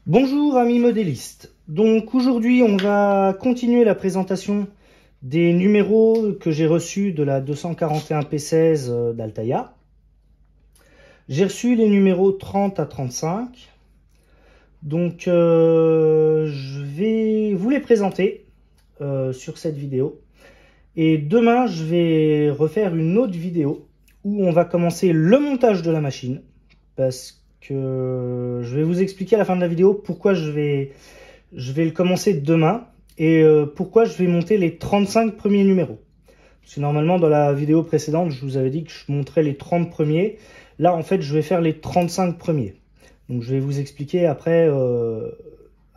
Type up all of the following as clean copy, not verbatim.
Bonjour amis modélistes, donc aujourd'hui on va continuer la présentation des numéros que j'ai reçus de la 241 P16 d'Altaïa. J'ai reçu les numéros 30 à 35, donc je vais vous les présenter sur cette vidéo. Et demain je vais refaire une autre vidéo où on va commencer le montage de la machine, parce que je vais vous expliquer à la fin de la vidéo pourquoi je vais le commencer demain et pourquoi je vais monter les 35 premiers numéros. Parce que normalement dans la vidéo précédente je vous avais dit que je montrais les 30 premiers. Là en fait je vais faire les 35 premiers. Donc je vais vous expliquer après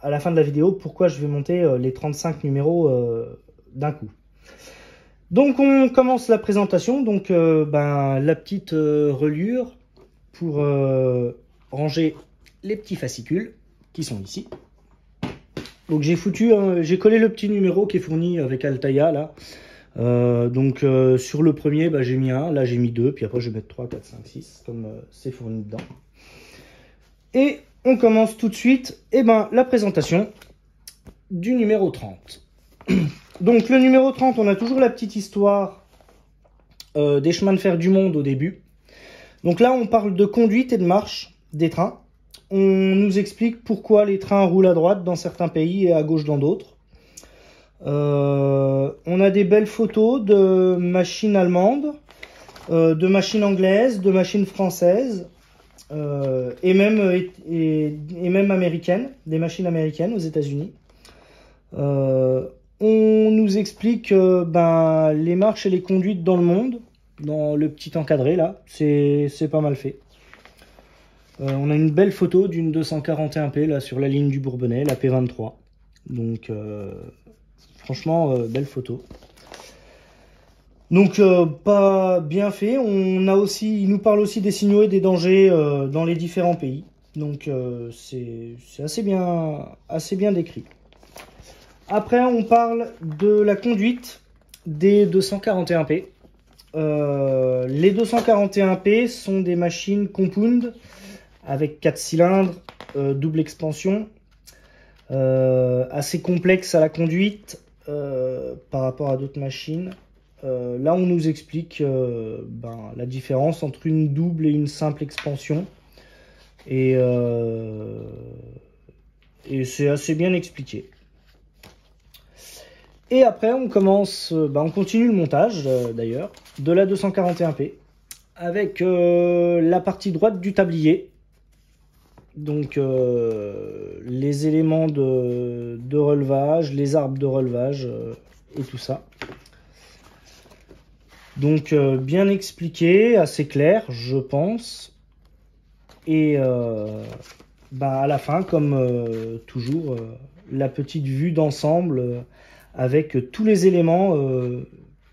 à la fin de la vidéo pourquoi je vais monter les 35 numéros d'un coup. Donc on commence la présentation. Donc la petite reliure pour ranger les petits fascicules qui sont ici. Donc j'ai collé le petit numéro qui est fourni avec Altaïa là. Sur le premier j'ai mis 1, là j'ai mis 2, puis après je vais mettre 3, 4, 5, 6 comme c'est fourni dedans. Et on commence tout de suite la présentation du numéro 30. Donc le numéro 30, on a toujours la petite histoire des chemins de fer du monde au début. Donc là on parle de conduite et de marche des trains. On nous explique pourquoi les trains roulent à droite dans certains pays et à gauche dans d'autres. On a des belles photos de machines allemandes, de machines anglaises, de machines françaises et même américaines, des machines américaines aux États-Unis. On nous explique les marches et les conduites dans le monde, dans le petit encadré là, c'est pas mal fait. On a une belle photo d'une 241P là sur la ligne du Bourbonnais, la P23. Donc franchement belle photo. Donc pas bien fait. Il nous parle aussi des signaux et des dangers dans les différents pays. Donc c'est assez bien décrit. Après on parle de la conduite des 241P. Les 241P sont des machines compound avec 4 cylindres, double expansion, assez complexe à la conduite par rapport à d'autres machines. Là on nous explique la différence entre une double et une simple expansion, et c'est assez bien expliqué. Et après on continue le montage d'ailleurs de la 241P avec la partie droite du tablier. Donc les éléments de relevage, les arbres de relevage et tout ça. Donc bien expliqué, assez clair je pense. Et à la fin comme toujours la petite vue d'ensemble avec tous les éléments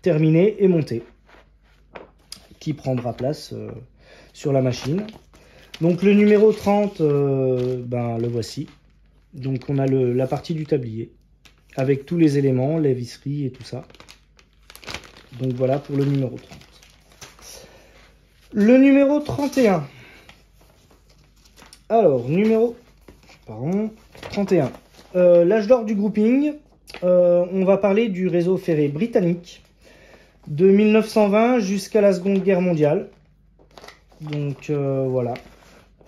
terminés et montés qui prendra place sur la machine. Donc le numéro 30, le voici. Donc on a la partie du tablier avec tous les éléments, les visseries et tout ça. Donc voilà pour le numéro 30. Le numéro 31. Alors, numéro 31. L'âge d'or du grouping. On va parler du réseau ferré britannique de 1920 jusqu'à la Seconde Guerre mondiale. Donc voilà.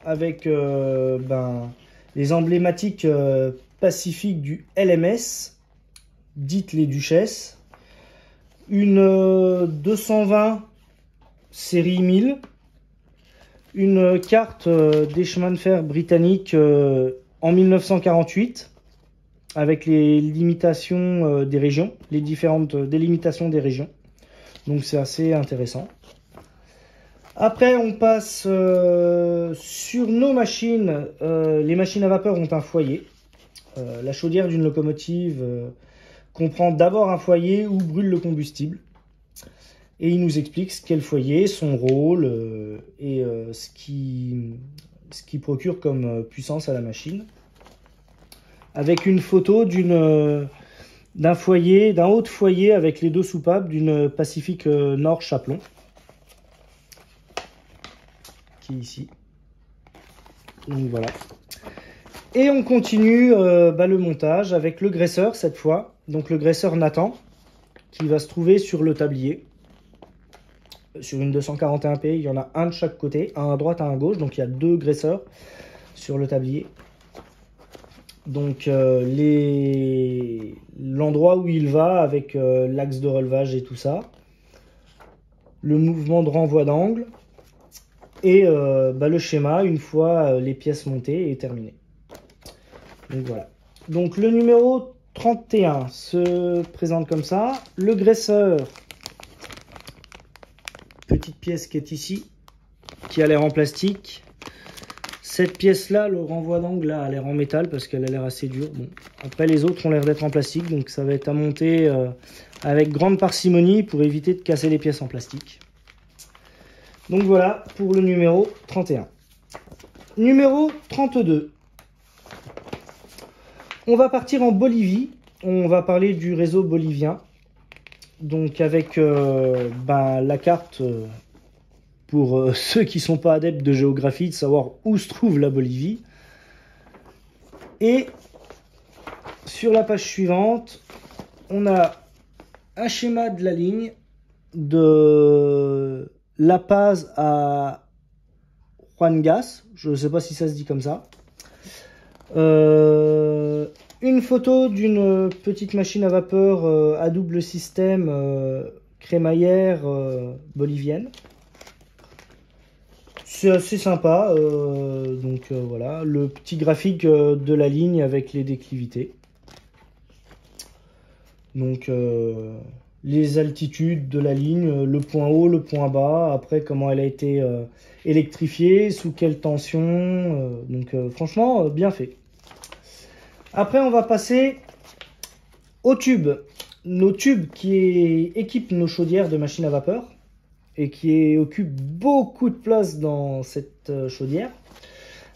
Avec les emblématiques pacifiques du LMS, dites les Duchesses, une 220 série 1000, une carte des chemins de fer britanniques en 1948, avec les limitations des régions, les différentes délimitations des régions. Donc c'est assez intéressant. Après, on passe sur nos machines. Les machines à vapeur ont un foyer. La chaudière d'une locomotive comprend d'abord un foyer où brûle le combustible. Et il nous explique ce qu'est le foyer, son rôle et ce qui procure comme puissance à la machine. Avec une photo d'un foyer, d'un haut de foyer avec les deux soupapes d'une Pacific Nord Chaplon. Ici. Donc voilà. Et on continue le montage avec le graisseur cette fois. Donc le graisseur Nathan qui va se trouver sur le tablier. Sur une 241p, il y en a un de chaque côté, un à droite, un à gauche. Donc il y a 2 graisseurs sur le tablier. Donc l'endroit où il va avec l'axe de relevage et tout ça. Le mouvement de renvoi d'angle. Et le schéma une fois les pièces montées et terminé. Donc voilà. Donc le numéro 31 se présente comme ça. Le graisseur, petite pièce qui est ici, qui a l'air en plastique. Cette pièce-là, le renvoi d'angle là, a l'air en métal parce qu'elle a l'air assez dure. Bon. Après les autres ont l'air d'être en plastique, donc ça va être à monter avec grande parcimonie pour éviter de casser les pièces en plastique. Donc voilà pour le numéro 31. Numéro 32. On va partir en Bolivie, on va parler du réseau bolivien, donc avec la carte pour ceux qui ne sont pas adeptes de géographie, de savoir où se trouve la Bolivie. Et sur la page suivante, on a un schéma de la ligne de La Paz à Huangas, je ne sais pas si ça se dit comme ça. Une photo d'une petite machine à vapeur à double système crémaillère bolivienne. C'est assez sympa. Voilà, le petit graphique de la ligne avec les déclivités. Donc les altitudes de la ligne, le point haut, le point bas, après comment elle a été électrifiée, sous quelle tension. Franchement, bien fait. Après, on va passer aux tubes. Nos tubes qui équipent nos chaudières de machines à vapeur et qui occupent beaucoup de place dans cette chaudière.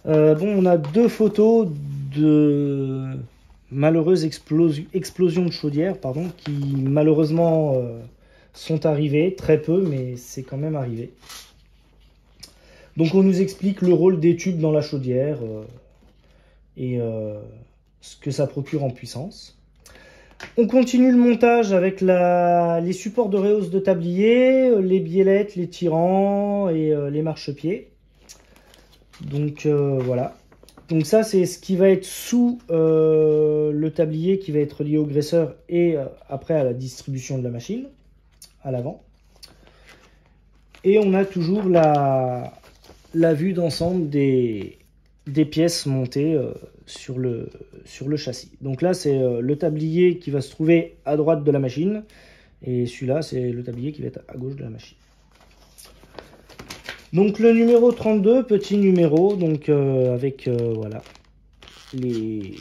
On a 2 photos de malheureuses explosions de chaudières qui malheureusement sont arrivées. Très peu, mais c'est quand même arrivé. Donc on nous explique le rôle des tubes dans la chaudière et ce que ça procure en puissance. On continue le montage avec les supports de rehausse de tablier, les biellettes, les tirants et les marchepieds. Donc voilà. Donc ça c'est ce qui va être sous le tablier qui va être lié au graisseur et après à la distribution de la machine, à l'avant. Et on a toujours la vue d'ensemble des pièces montées sur le châssis. Donc là c'est le tablier qui va se trouver à droite de la machine et celui-là c'est le tablier qui va être à gauche de la machine. Donc le numéro 32, petit numéro, donc avec voilà les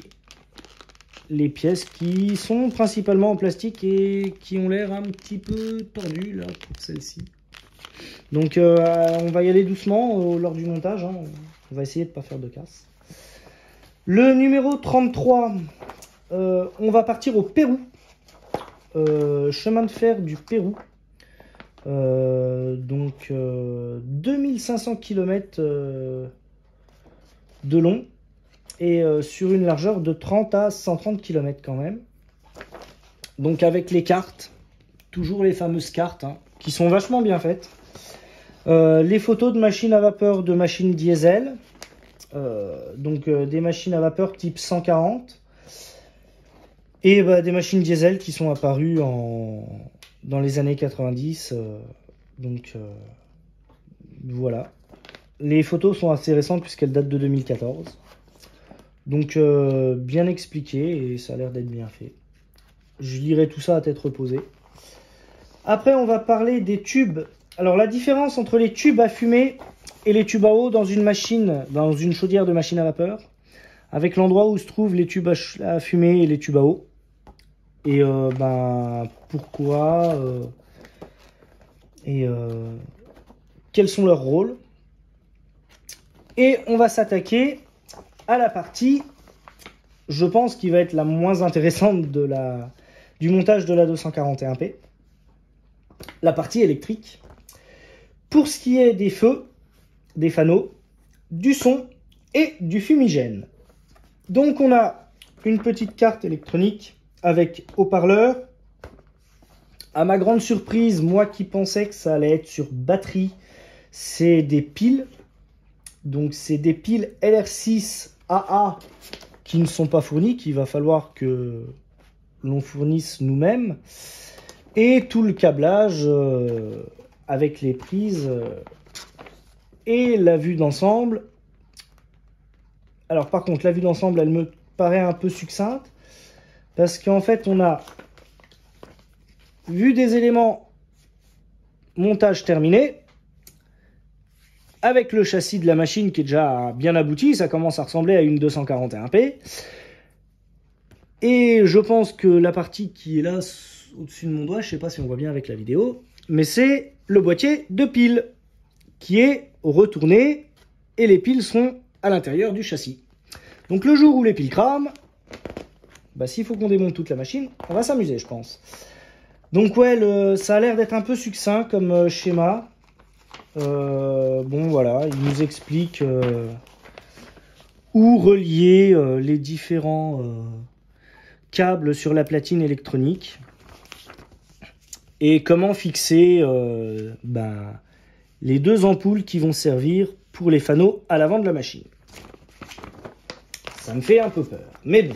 pièces qui sont principalement en plastique et qui ont l'air un petit peu tordues là pour celle-ci. Donc on va y aller doucement lors du montage, hein. On va essayer de ne pas faire de casse. Le numéro 33, on va partir au Pérou. Chemin de fer du Pérou. 2500 km de long et sur une largeur de 30 à 130 km quand même. Donc avec les cartes, toujours les fameuses cartes qui sont vachement bien faites. Les photos de machines à vapeur, de machines diesel, des machines à vapeur type 140 et des machines diesel qui sont apparues dans les années 90. Voilà. Les photos sont assez récentes puisqu'elles datent de 2014. Donc bien expliqué et ça a l'air d'être bien fait. Je lirai tout ça à tête reposée. Après on va parler des tubes. Alors la différence entre les tubes à fumée et les tubes à eau dans une chaudière de machine à vapeur, avec l'endroit où se trouvent les tubes à fumée et les tubes à eau. Et pourquoi quels sont leurs rôles. Et on va s'attaquer à la partie, je pense, qui va être la moins intéressante du montage de la 241p, la partie électrique. Pour ce qui est des feux, des fanaux, du son et du fumigène. Donc on a une petite carte électronique avec haut-parleur. À ma grande surprise, moi qui pensais que ça allait être sur batterie, c'est des piles. Donc c'est des piles LR6 AA qui ne sont pas fournies, qu'il va falloir que l'on fournisse nous-mêmes. Et tout le câblage avec les prises et la vue d'ensemble. Alors par contre, la vue d'ensemble, elle me paraît un peu succincte, parce qu'en fait, on a vu des éléments, montage terminé, avec le châssis de la machine qui est déjà bien abouti, ça commence à ressembler à une 241p. Et je pense que la partie qui est là, au-dessus de mon doigt, je ne sais pas si on voit bien avec la vidéo, mais c'est le boîtier de piles qui est retourné et les piles seront à l'intérieur du châssis. Donc le jour où les piles crament, bah, s'il faut qu'on démonte toute la machine, on va s'amuser, je pense. Donc ouais, ça a l'air d'être un peu succinct comme schéma. Bon voilà, il nous explique où relier les différents câbles sur la platine électronique et comment fixer les deux ampoules qui vont servir pour les fanaux à l'avant de la machine. Ça me fait un peu peur, mais bon.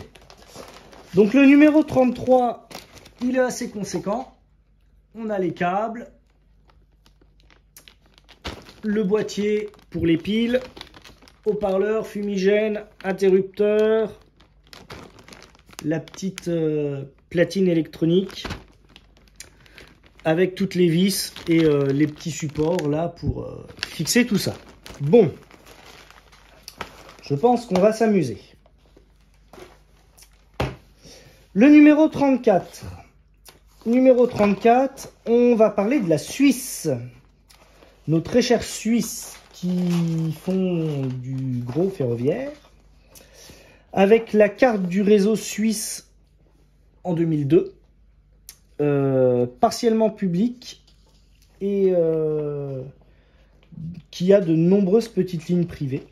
Donc le numéro 33, il est assez conséquent. On a les câbles, le boîtier pour les piles, haut-parleur, fumigène, interrupteur, la petite platine électronique avec toutes les vis et les petits supports là pour fixer tout ça. Bon, je pense qu'on va s'amuser. Le numéro 34. Numéro 34, on va parler de la Suisse. Nos très chers Suisses qui font du gros ferroviaire. Avec la carte du réseau suisse en 2002. Partiellement public. Et qui a de nombreuses petites lignes privées.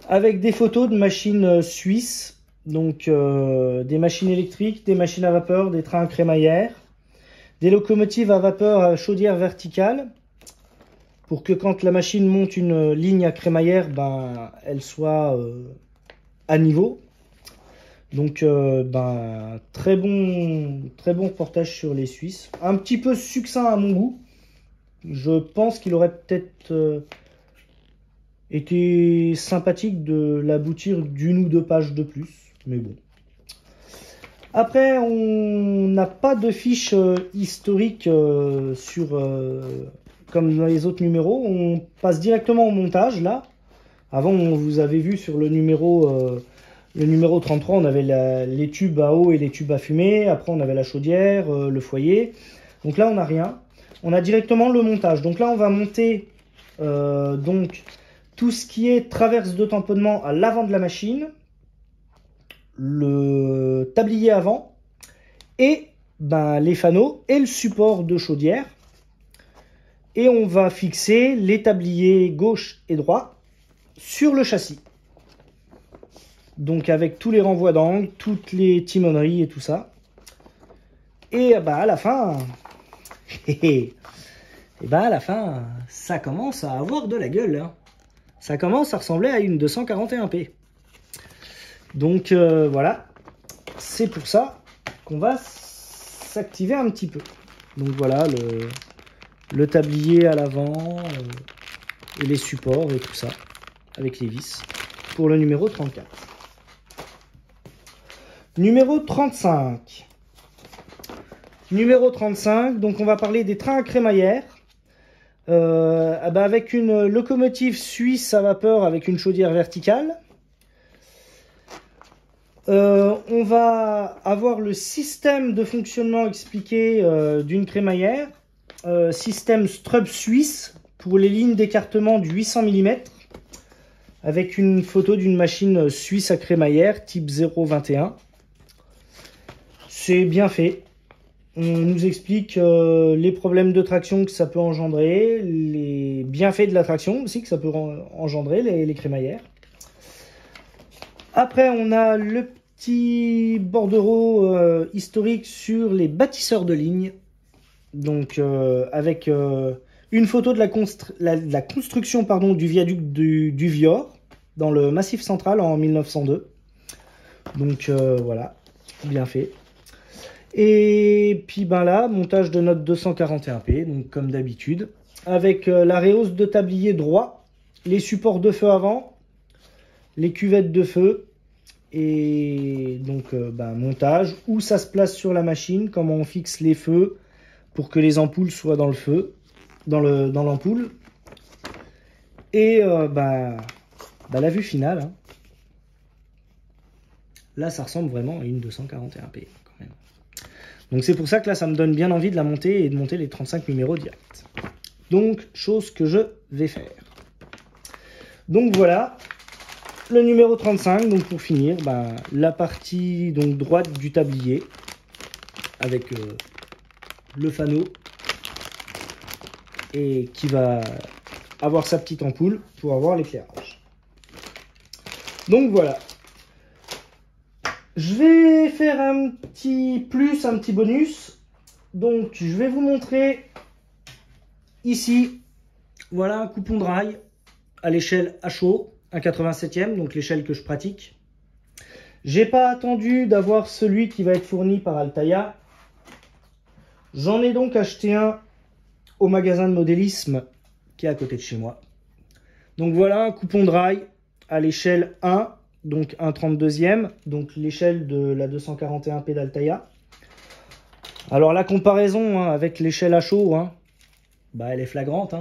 Avec des photos de machines suisses. Donc des machines électriques, des machines à vapeur, des trains à crémaillère, des locomotives à vapeur à chaudière verticale, pour que quand la machine monte une ligne à crémaillère, ben, elle soit à niveau. Donc très bon reportage sur les Suisses. Un petit peu succinct à mon goût. Je pense qu'il aurait peut-être été sympathique de l'aboutir d'une ou deux pages de plus. Mais bon. Après, on n'a pas de fiche historique comme dans les autres numéros. On passe directement au montage, là. Avant, on vous avait vu sur le numéro 33, on avait les tubes à eau et les tubes à fumée. Après, on avait la chaudière, le foyer. Donc là, on n'a rien. On a directement le montage. Donc là, on va monter donc tout ce qui est traverse de tamponnement à l'avant de la machine, le tablier avant et les fanaux et le support de chaudière. Et on va fixer les tabliers gauche et droit sur le châssis. Donc avec tous les renvois d'angle, toutes les timoneries et tout ça. Et à la fin, ça commence à avoir de la gueule. Hein. Ça commence à ressembler à une 241p. Donc voilà, c'est pour ça qu'on va s'activer un petit peu. Donc voilà, le tablier à l'avant et les supports et tout ça, avec les vis, pour le numéro 34. Numéro 35. Numéro 35, donc on va parler des trains à crémaillère. Avec une locomotive suisse à vapeur avec une chaudière verticale. On va avoir le système de fonctionnement expliqué d'une crémaillère. Système Strub suisse pour les lignes d'écartement du 800 mm. Avec une photo d'une machine suisse à crémaillère type 021. C'est bien fait. On nous explique les problèmes de traction que ça peut engendrer, les bienfaits de la traction aussi que ça peut engendrer, les crémaillères. Après, on a le petit bordereau historique sur les bâtisseurs de ligne. Donc, avec une photo de la construction pardon, du viaduc du Vior dans le Massif central en 1902. Donc, voilà, bien fait. Et puis ben là, montage de notre 241p, donc comme d'habitude, avec la réhausse de tablier droit, les supports de feu avant, les cuvettes de feu, et donc montage, où ça se place sur la machine, comment on fixe les feux pour que les ampoules soient dans le feu, dans l'ampoule, et la vue finale. Hein. Là, ça ressemble vraiment à une 241p quand même. Donc c'est pour ça que là, ça me donne bien envie de la monter et de monter les 35 numéros directs. Donc, chose que je vais faire. Donc voilà, le numéro 35, donc pour finir, la partie donc, droite du tablier, avec le fanau, et qui va avoir sa petite ampoule pour avoir l'éclairage. Donc voilà. Je vais faire un petit plus, un petit bonus. Donc, je vais vous montrer ici, voilà un coupon de rail à l'échelle HO, 1/87e, donc l'échelle que je pratique. J'ai pas attendu d'avoir celui qui va être fourni par Altaïa. J'en ai donc acheté un au magasin de modélisme qui est à côté de chez moi. Donc voilà un coupon de rail à l'échelle 1. Donc 1/32e, donc l'échelle de la 241p d'Altaïa. Alors la comparaison avec l'échelle HO, elle est flagrante.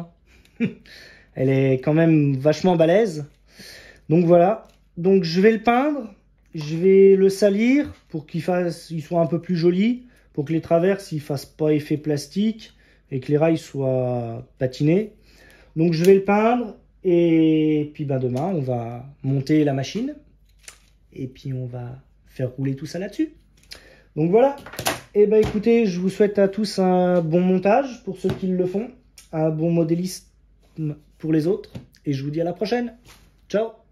Elle est quand même vachement balèze. Donc voilà, donc je vais le peindre, je vais le salir pour qu'il soit un peu plus joli, pour que les traverses ne fassent pas effet plastique et que les rails soient patinés. Donc je vais le peindre et puis demain on va monter la machine. Et puis on va faire rouler tout ça là-dessus. Donc voilà. Et écoutez, je vous souhaite à tous un bon montage pour ceux qui le font, un bon modélisme pour les autres. Et je vous dis à la prochaine. Ciao.